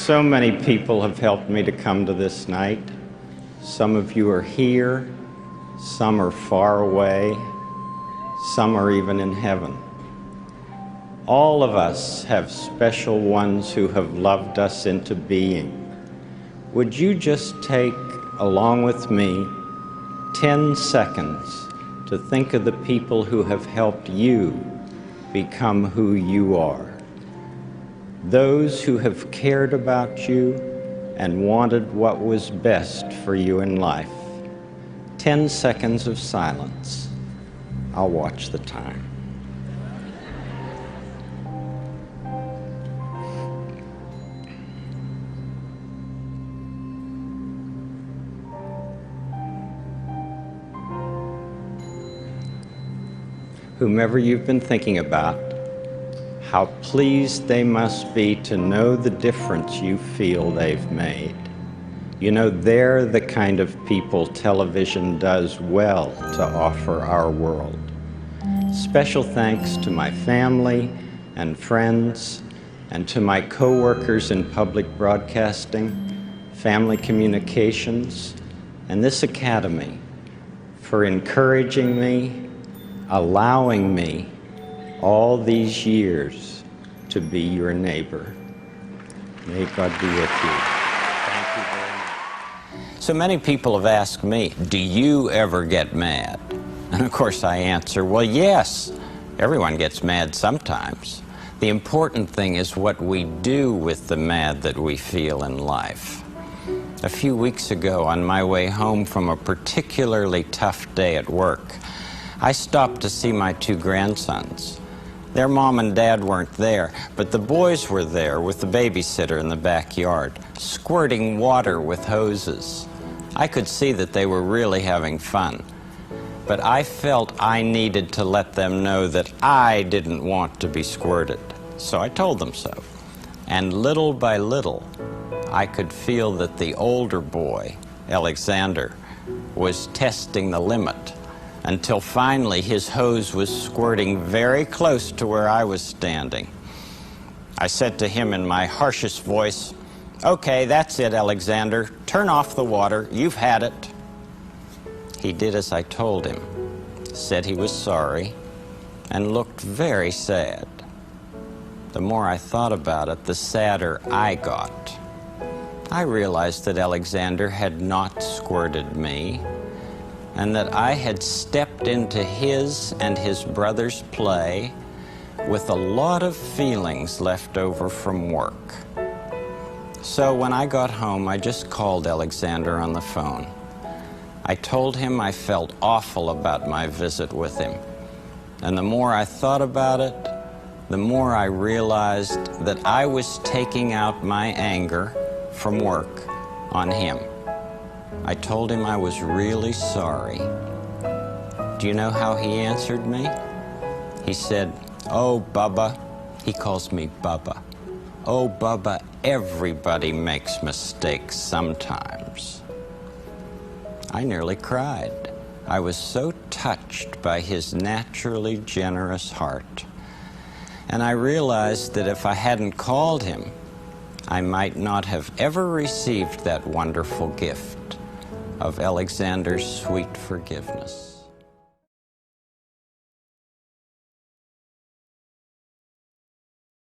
So many people have helped me to come to this night. Some of you are here, some are far away, some are even in heaven. All of us have special ones who have loved us into being. Would you just take, along with me, 10 seconds to think of the people who have helped you become who you are? Those who have cared about you and wanted what was best for you in life. 10 seconds of silence. I'll watch the time. Whomever you've been thinking about, how pleased they must be to know the difference you feel they've made. You know, they're the kind of people television does well to offer our world. Special thanks to my family and friends, and to my co-workers in public broadcasting, family communications, and this academy for encouraging me, allowing me all these years to be your neighbor. May God be with you. Thank you very much. So many people have asked me, do you ever get mad? And of course I answer, well, yes, everyone gets mad sometimes. The important thing is what we do with the mad that we feel in life. A few weeks ago, on my way home from a particularly tough day at work, I stopped to see my 2 grandsons. Their mom and dad weren't there, but the boys were there with the babysitter in the backyard, squirting water with hoses. I could see that they were really having fun, but I felt I needed to let them know that I didn't want to be squirted. So I told them so. And little by little, I could feel that the older boy, Alexander, was testing the limit, until finally his hose was squirting very close to where I was standing. I said to him in my harshest voice, "Okay, that's it, Alexander. Turn off the water. You've had it." He did as I told him, said he was sorry, and looked very sad. The more I thought about it, the sadder I got. I realized that Alexander had not squirted me, and that I had stepped into his and his brother's play with a lot of feelings left over from work. So when I got home, I just called Alexander on the phone. I told him I felt awful about my visit with him. And the more I thought about it, the more I realized that I was taking out my anger from work on him. I told him I was really sorry. Do you know how he answered me? He said, "Oh, Bubba," he calls me Bubba. "Oh, Bubba, everybody makes mistakes sometimes." I nearly cried. I was so touched by his naturally generous heart. And I realized that if I hadn't called him, I might not have ever received that wonderful gift of Alexander's sweet forgiveness.